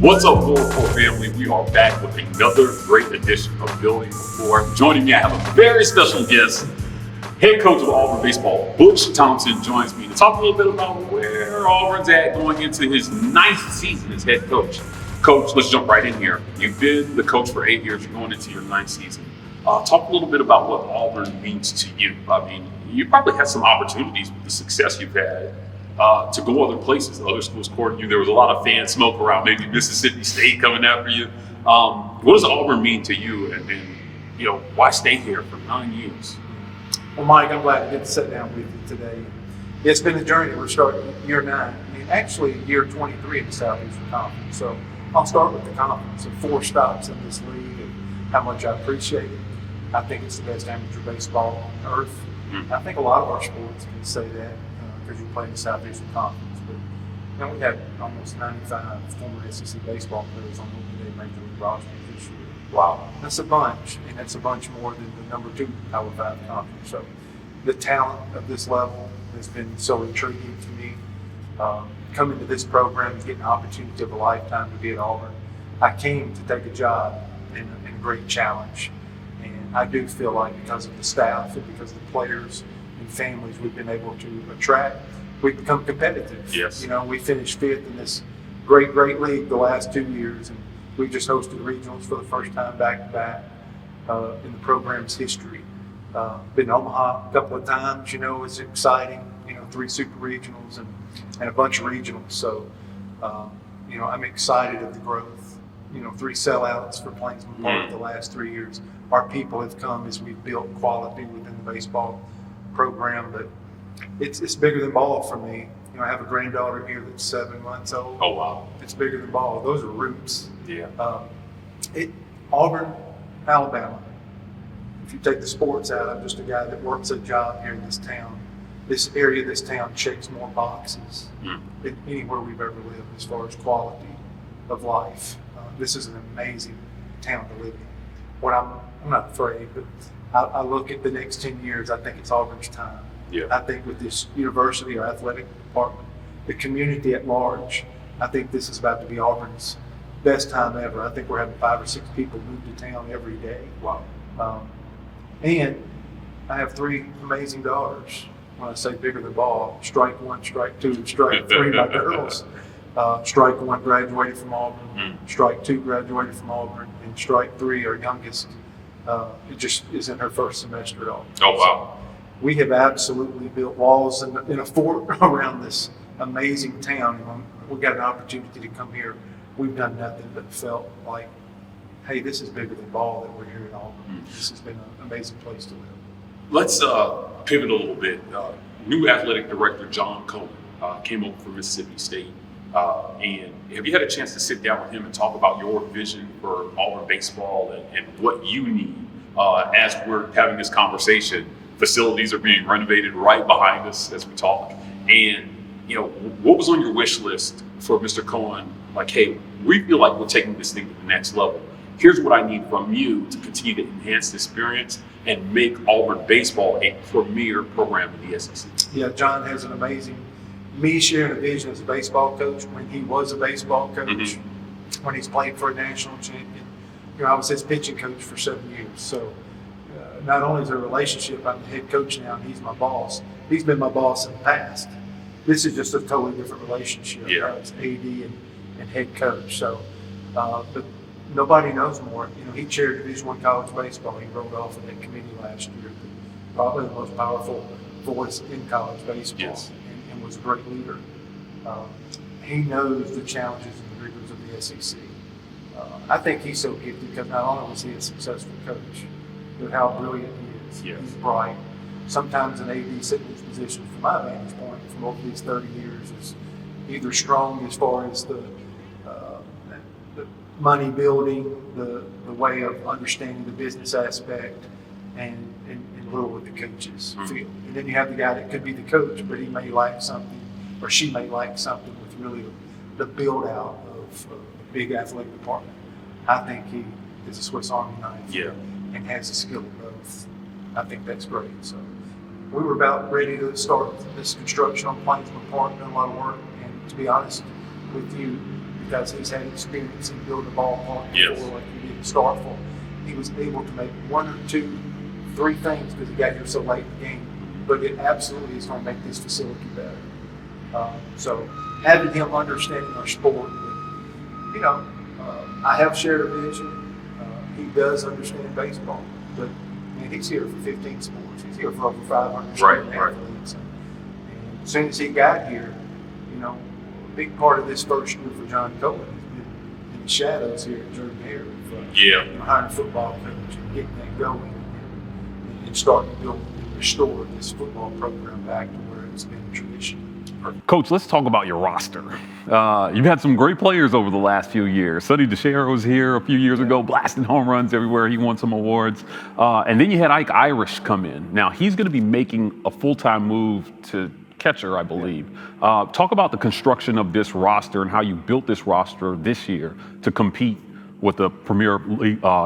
What's up, War Rapport family? We are back with another great edition of Building Rapport. Joining me, I have a very special guest. Head coach of Auburn Baseball, Butch Thompson, joins me to talk a little bit about where Auburn's at going into his 9th season as head coach. Coach, let's jump right in here. You've been the coach for 8 years. You're going into your 9th season. Talk a little bit about what Auburn means to you. I mean, you probably had some opportunities with the success you've had to go other places. Other schools courted you. There was a lot of fan smoke around maybe Mississippi State coming after you. What does Auburn mean to you? And you know, why stay here for 9 years? Well, Mike, I'm glad to get to sit down with you today. It's been a journey. We're starting year 9. I mean, actually year 23 in the Southeastern Conference. So I'll start with the conference of 4 stops in this league and how much I appreciate it. I think it's the best amateur baseball on earth. I think a lot of our sports can say that because you play in the Southeastern Conference. But you know, we had almost 95 former SEC baseball players on the Major League roster this year. Wow, that's a bunch, and that's a bunch more than the number 2 Power 5 conference. So the talent of this level has been so intriguing to me. Coming to this program and getting an opportunity of a lifetime to be at Auburn, I came to take a job and a great challenge. And I do feel like because of the staff and because of the players and families we've been able to attract, we've become competitive. Yes. You know, we finished 5th in this great league the last 2 years, and we just hosted regionals for the first time back-to-back in the program's history. Been to Omaha a couple of times, you know, it's exciting, you know, 3 super regionals and a bunch of regionals. So, you know, I'm excited at the growth. You know, 3 sellouts for Plainsman Park the last 3 years. Our people have come as we've built quality within the baseball program, but it's bigger than ball for me. You know, I have a granddaughter here that's 7 months old. Oh, wow. It's bigger than ball. Those are roots. Yeah. Auburn, Alabama. If you take the sports out, I'm just a guy that works a job here in this town. This area, this town checks more boxes than anywhere we've ever lived as far as quality of life. This is an amazing town to live in. When I'm not afraid, but I look at the next 10 years, I think it's Auburn's time. Yeah. I think with this university, our athletic department, the community at large, I think this is about to be Auburn's best time ever. I think we're having 5 or 6 people move to town every day. Wow. And I have 3 amazing daughters. When I say bigger than ball, strike 1, strike 2, and strike 3, my girls. Strike 1 graduated from Auburn, strike 2 graduated from Auburn, and strike 3, our youngest, it just is in her first semester at Auburn. Oh, wow. So we have absolutely built walls in a fort around this amazing town. And when we got an opportunity to come here, we've done nothing but felt like, hey, this is bigger than ball that we're here in Auburn. This has been an amazing place to live. Let's pivot a little bit. New athletic director John Cohen came over from Mississippi State. And have you had a chance to sit down with him and talk about your vision for Auburn baseball and what you need as we're having this conversation? Facilities are being renovated right behind us as we talk. And, you know, what was on your wish list for Mr. Cohen? Like, hey, we feel like we're taking this thing to the next level. Here's what I need from you to continue to enhance the experience and make Auburn baseball a premier program in the SEC. Yeah, John has an amazing, me sharing a vision as a baseball coach when he was a baseball coach, when he's played for a national champion. You know, I was his pitching coach for 7 years. So not only is there a relationship, I'm the head coach now and he's my boss. He's been my boss in the past. This is just a totally different relationship. Yeah. It's AD and head coach. So, but nobody knows more. You know, he chaired Division I college baseball. He rolled off of that committee last year. Probably the most powerful voice in college baseball. Yes. And was a great leader. He knows the challenges and the rigors of the SEC. I think he's so gifted because not only was he a successful coach, but how brilliant he is. Yes. He's bright. Sometimes an AD sitting in his position, from my vantage point, from over these 30 years, is either strong as far as the money building, the way of understanding the business aspect, and little with the coaches feel. And then you have the guy that could be the coach, but he may like something, or she may like something with really the build out of a big athletic department. I think he is a Swiss Army knife and has the skill of both. I think that's great. So we were about ready to start this construction on Plainsman Park, done a lot of work, and to be honest with you, because he's had experience in building a ballpark Yes. before, like he did at Starkville. He was able to make 1 or 2, 3 things because he got here so late in the game, but it absolutely is going to make this facility better. So having him understanding our sport, I have shared a vision. He does understand baseball, but man, he's here for 15 sports. He's here for over 500 student athletes. And as soon as he got here, a big part of this first year for John Cohen has been in the shadows here at Jordan Hare. Hiring a football coach and getting that going and starting to build and restore this football program back to where it's been tradition. Coach, let's talk about your roster. You've had some great players over the last few years. Sonny DeShero was here a few years ago, blasting home runs everywhere. He won some awards. And then you had Ike Irish come in. Now, he's going to be making a full-time move to catcher, I believe. Talk about the construction of this roster and how you built this roster this year to compete with the premier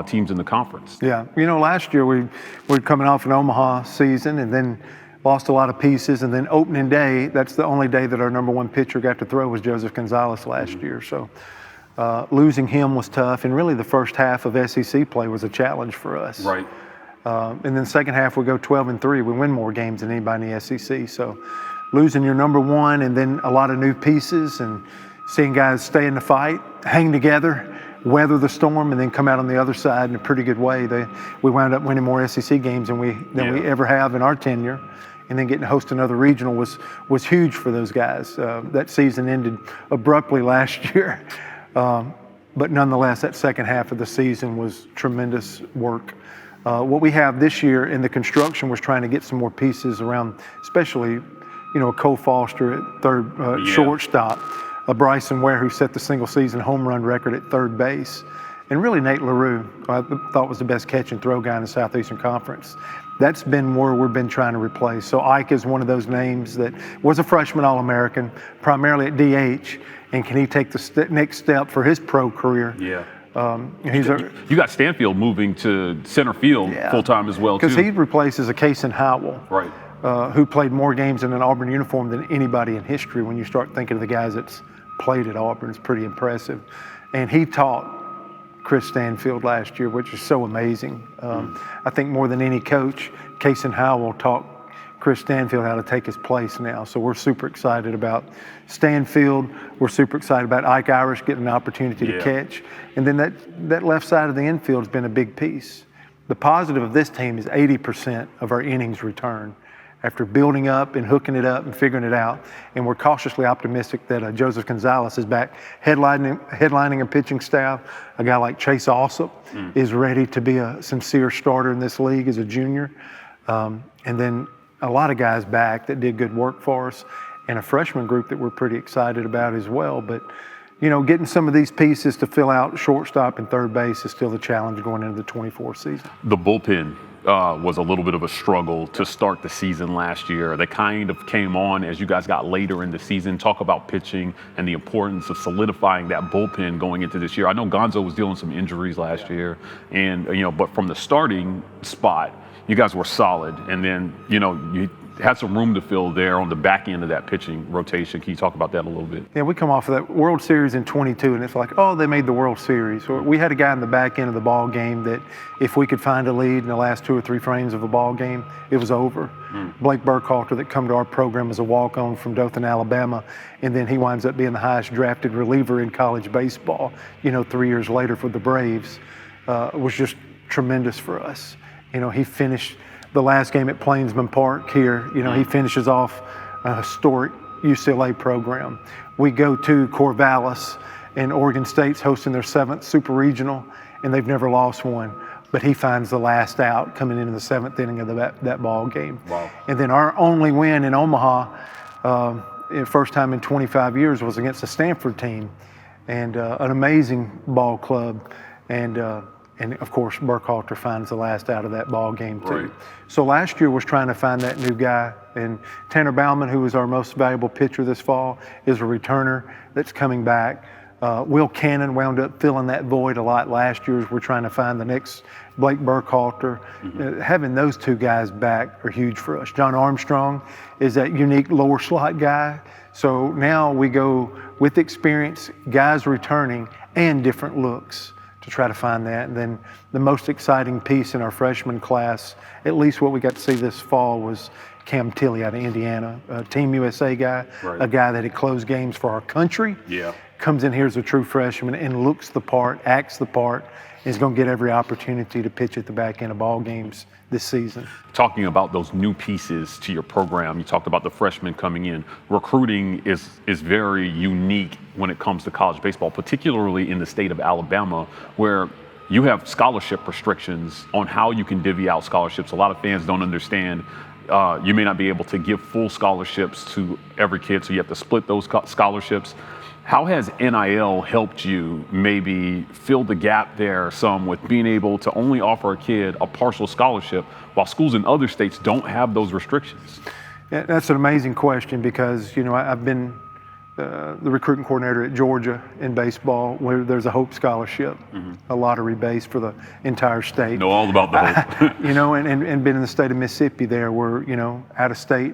teams in the conference. Yeah, last year we were coming off an Omaha season and then lost a lot of pieces, and then opening day, that's the only day that our number 1 pitcher got to throw was Joseph Gonzalez last year. So losing him was tough, and really the first half of SEC play was a challenge for us. Right. And then the second half we go 12-3. We win more games than anybody in the SEC. So losing your number 1 and then a lot of new pieces and seeing guys stay in the fight, hang together, weather the storm, and then come out on the other side in a pretty good way. We wound up winning more SEC games than we ever have in our tenure. And then getting to host another regional was huge for those guys. That season ended abruptly last year. But nonetheless, that second half of the season was tremendous work. What we have this year in the construction was trying to get some more pieces around, especially, a Cole Foster at third shortstop, a Bryson Ware who set the single season home run record at third base, and really Nate LaRue, I thought was the best catch and throw guy in the Southeastern Conference. That's been where we've been trying to replace. So Ike is one of those names that was a freshman All-American, primarily at DH, and can he take the next step for his pro career? Yeah. You got Stanfield moving to center field full-time as well, too. Because he replaces a Kason Howell, right, who played more games in an Auburn uniform than anybody in history. When you start thinking of the guys that's played at Auburn, it's pretty impressive. And he taught Chris Stanfield last year, which is so amazing. I think more than any coach, Kason Howell taught Chris Stanfield how to take his place now. So we're super excited about Stanfield. We're super excited about Ike Irish getting an opportunity to catch. And then that left side of the infield has been a big piece. The positive of this team is 80% of our innings return after building up and hooking it up and figuring it out. And we're cautiously optimistic that Joseph Gonzalez is back headlining a pitching staff. A guy like Chase Alsop is ready to be a sincere starter in this league as a junior. And then a lot of guys back that did good work for us, and a freshman group that we're pretty excited about as well. But, getting some of these pieces to fill out shortstop and third base is still the challenge going into the 24 season. The bullpen was a little bit of a struggle to start the season last year. They kind of came on as you guys got later in the season. Talk about pitching and the importance of solidifying that bullpen going into this year. I know Gonzo was dealing with some injuries last year, and but from the starting spot, you guys were solid, and then you had some room to fill there on the back end of that pitching rotation. Can you talk about that a little bit? Yeah, we come off of that World Series in 22, and it's like, oh, they made the World Series. We had a guy in the back end of the ball game that if we could find a lead in the last 2 or 3 frames of a ball game, it was over. Blake Burkhalter, that come to our program as a walk-on from Dothan, Alabama, and then he winds up being the highest drafted reliever in college baseball, 3 years later for the Braves, was just tremendous for us. He finished the last game at Plainsman Park here. He finishes off a historic UCLA program. We go to Corvallis, and Oregon State's hosting their 7th Super Regional, and they've never lost one. But he finds the last out coming into the 7th inning of that ball game. Wow. And then our only win in Omaha, first time in 25 years, was against the Stanford team, and an amazing ball club. And of course, Burkhalter finds the last out of that ball game too. Right. So last year was trying to find that new guy. And Tanner Bauman, who was our most valuable pitcher this fall, is a returner that's coming back. Will Cannon wound up filling that void a lot last year as we're trying to find the next Blake Burkhalter. Having those two guys back are huge for us. John Armstrong is that unique lower slot guy. So now we go with experience, guys returning, and different looks to try to find that. And then the most exciting piece in our freshman class, at least what we got to see this fall, was Cam Tilley out of Indiana, a Team USA guy, a guy that had closed games for our country. Comes in here as a true freshman and looks the part, acts the part, and is going to get every opportunity to pitch at the back end of ball games this season. Talking about those new pieces to your program, you talked about the freshmen coming in. Recruiting is very unique when it comes to college baseball, particularly in the state of Alabama, where you have scholarship restrictions on how you can divvy out scholarships. A lot of fans don't understand. You may not be able to give full scholarships to every kid, so you have to split those scholarships. How has NIL helped you maybe fill the gap there some with being able to only offer a kid a partial scholarship while schools in other states don't have those restrictions? Yeah, that's an amazing question because, I've been the recruiting coordinator at Georgia in baseball where there's a Hope Scholarship, a lottery base for the entire state. Know all about the Hope. And been in the state of Mississippi there where, out-of-state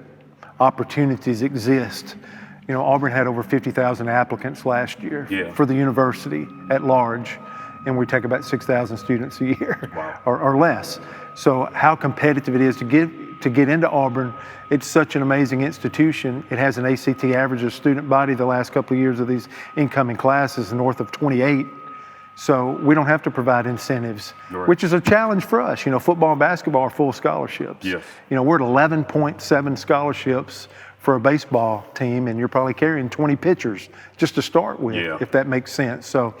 opportunities exist. Auburn had over 50,000 applicants last year for the university at large, and we take about 6,000 students a year or less. So how competitive it is to get into Auburn. It's such an amazing institution. It has an ACT average of student body the last couple of years of these incoming classes north of 28. So we don't have to provide incentives, which is a challenge for us. Football and basketball are full scholarships. We're at 11.7 scholarships for a baseball team, and you're probably carrying 20 pitchers just to start with, if that makes sense. So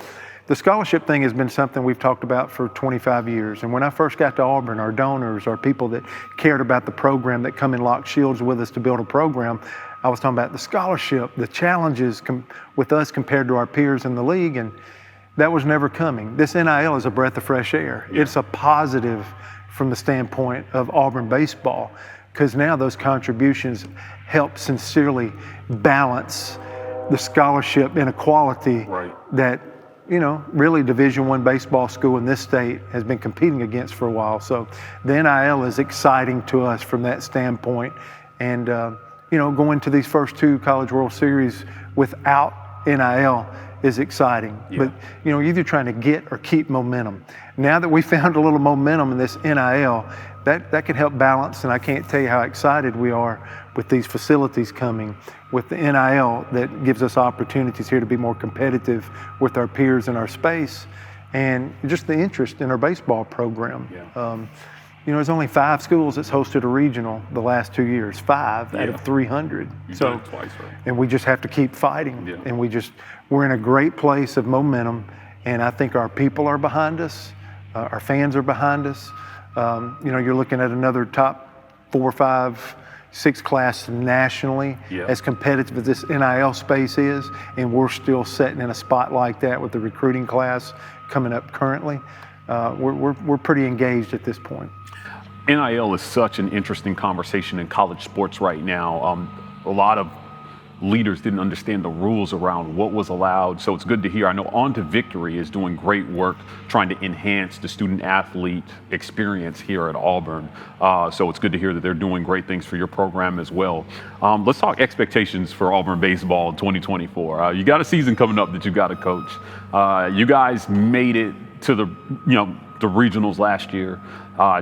the scholarship thing has been something we've talked about for 25 years. And when I first got to Auburn, our donors, our people that cared about the program, that come and lock shields with us to build a program, I was talking about the scholarship, the challenges with us compared to our peers in the league, and that was never coming. This NIL is a breath of fresh air. It's a positive from the standpoint of Auburn baseball, because now those contributions help sincerely balance the scholarship inequality that, really Division I baseball school in this state has been competing against for a while. So the NIL is exciting to us from that standpoint. And, going to these first two College World Series without NIL is exciting. But, you're either trying to get or keep momentum. Now that we found a little momentum in this NIL, that can help balance, and I can't tell you how excited we are with these facilities coming, with the NIL that gives us opportunities here to be more competitive with our peers in our space, and just the interest in our baseball program. There's only 5 schools that's hosted a regional the last 2 years, 5 out of 300. You've done it twice, and we just have to keep fighting, and we're in a great place of momentum, and I think our people are behind us, our fans are behind us. You're looking at another top 4, 5, 6 class nationally, as competitive as this NIL space is, and we're still sitting in a spot like that with the recruiting class coming up currently. We're pretty engaged at this point. NIL is such an interesting conversation in college sports right now. A lot of leaders didn't understand the rules around what was allowed, so it's good to hear. I know On to Victory is doing great work trying to enhance the student-athlete experience here at Auburn, so it's good to hear that they're doing great things for your program as well. Let's talk expectations for Auburn baseball in 2024. You got a season coming up that you got to coach. You guys made it to the regionals last year.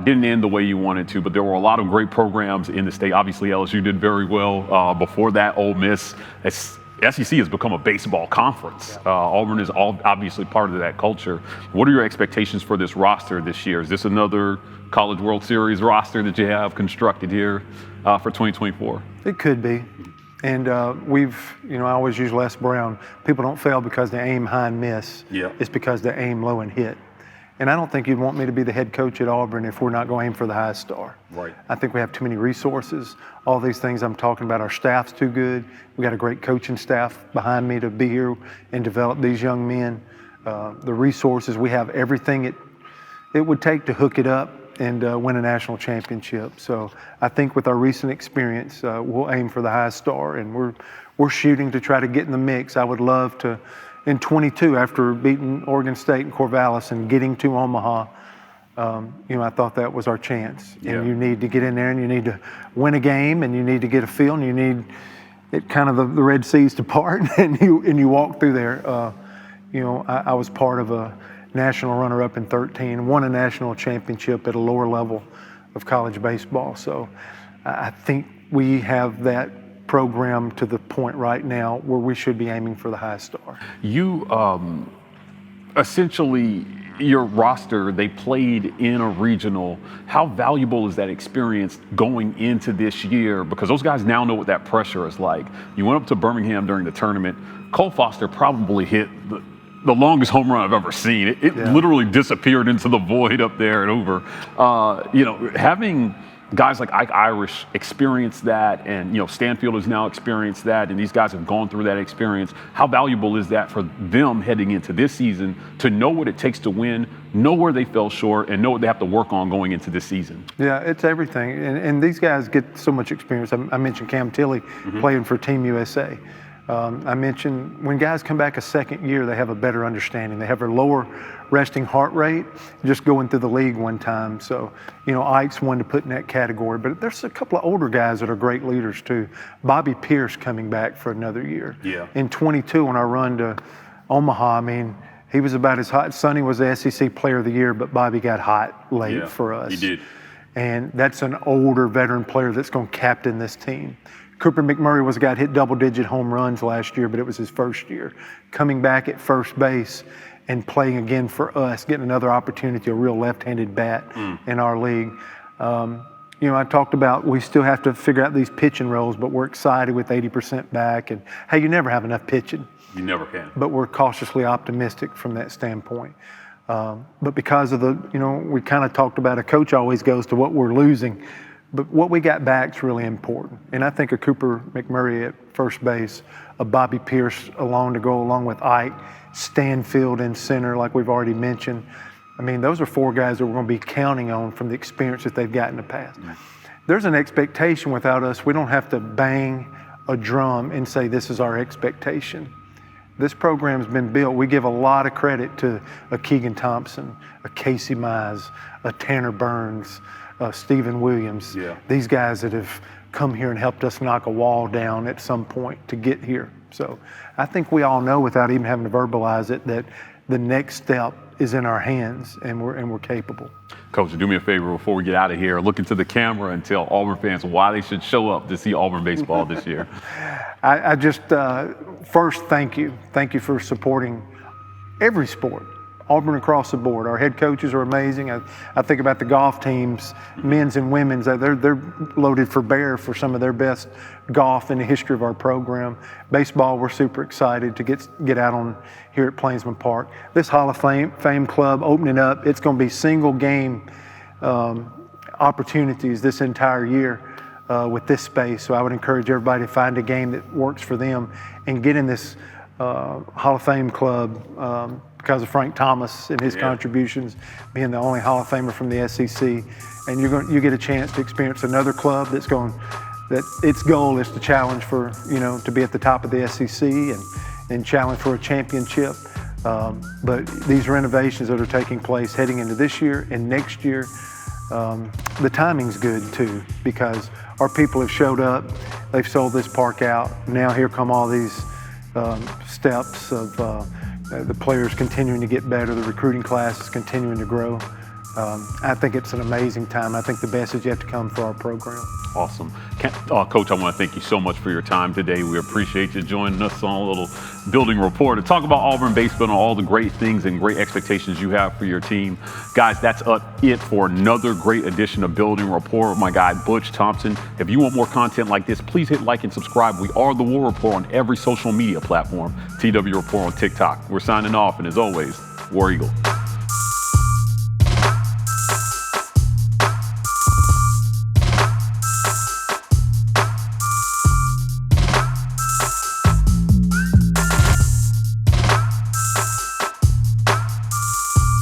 Didn't end the way you wanted to, but there were a lot of great programs in the state. Obviously, LSU did very well. Before that, Ole Miss. SEC has become a baseball conference. Auburn is obviously part of that culture. What are your expectations for this roster this year? Is this another College World Series roster that you have constructed here for 2024? It could be. And I always use Les Brown. People don't fail because they aim high and miss. It's because they aim low and hit. And I don't think you'd want me to be the head coach at Auburn if we're not going to aim for the highest star. I think we have too many resources. All these things I'm talking about, our staff's too good. We got a great coaching staff behind me to be here and develop these young men. The resources, we have everything it would take to hook it up and win a national championship. So I think with our recent experience, we'll aim for the highest star, and we're shooting to try to get in the mix. I would love to, in 22, after beating Oregon State and Corvallis and getting to Omaha, I thought that was our chance. Yeah. And you need to get in there and you need to win a game and you need to get a feel and you need it kind of the Red Seas to part and you walk through there. I was part of a national runner-up in 13, won a national championship at a lower level of college baseball. So I think we have that program to the point right now where we should be aiming for the highest star. You essentially, your roster, they played in a regional. How valuable is that experience going into this year? Because those guys now know what that pressure is like. You went up to Birmingham during the tournament. Cole Foster probably hit the longest home run I've ever seen. It literally disappeared into the void up there and over. Having guys like Ike Irish experience that, and Stanfield has now experienced that, and these guys have gone through that experience. How valuable is that for them heading into this season to know what it takes to win, know where they fell short, and know what they have to work on going into this season? Yeah, it's everything, and these guys get so much experience. I mentioned Cam Tilley playing for Team USA. I mentioned when guys come back a second year, they have a better understanding. They have a lower resting heart rate just going through the league one time. So, Ike's one to put in that category. But there's a couple of older guys that are great leaders too. Bobby Pierce coming back for another year. Yeah. In 22, on our run to Omaha, he was about as hot. Sonny was the SEC Player of the Year, but Bobby got hot late for us. He did. And that's an older veteran player that's going to captain this team. Cooper McMurray was a guy that hit double-digit home runs last year, but it was his first year. Coming back at first base and playing again for us, getting another opportunity, a real left-handed bat in our league. I talked about we still have to figure out these pitching roles, but we're excited with 80% back. And, hey, you never have enough pitching. You never can. But we're cautiously optimistic from that standpoint. But because of we kind of talked about a coach always goes to what we're losing. But what we got back is really important. And I think a Cooper McMurray at first base, a Bobby Pierce to go along with Ike, Stanfield in center, like we've already mentioned. Those are four guys that we're going to be counting on from the experience that they've got in the past. There's an expectation without us. We don't have to bang a drum and say this is our expectation. This program's been built. We give a lot of credit to a Keegan Thompson, a Casey Mize, a Tanner Burns, Stephen Williams. Yeah. These guys that have come here and helped us knock a wall down at some point to get here. So I think we all know, without even having to verbalize it, that the next step is in our hands, and we're capable. Coach, do me a favor before we get out of here. Look into the camera and tell Auburn fans why they should show up to see Auburn baseball this year. I just first thank you. Thank you for supporting every sport. Auburn across the board. Our head coaches are amazing. I think about the golf teams, men's and women's. They're loaded for bear for some of their best golf in the history of our program. Baseball, we're super excited to get out on here at Plainsman Park. This Hall of Fame club opening up, it's going to be single game opportunities this entire year with this space. So I would encourage everybody to find a game that works for them and get in this Hall of Fame club because of Frank Thomas and his contributions, being the only Hall of Famer from the SEC. And you get a chance to experience another club that its goal is to challenge for, to be at the top of the SEC and challenge for a championship. But these renovations that are taking place heading into this year and next year, the timing's good too, because our people have showed up, they've sold this park out. Now here come all these steps of the players continuing to get better, the recruiting class is continuing to grow. I think it's an amazing time. I think the best is yet to come for our program. Awesome. Coach, I want to thank you so much for your time today. We appreciate you joining us on a little building report to talk about Auburn baseball and all the great things and great expectations you have for your team. Guys, that's it for another great edition of Building Rapport with my guy, Butch Thompson. If you want more content like this, please hit like and subscribe. We are the War Rapport on every social media platform. TW Rapport on TikTok. We're signing off, and as always, War Eagle.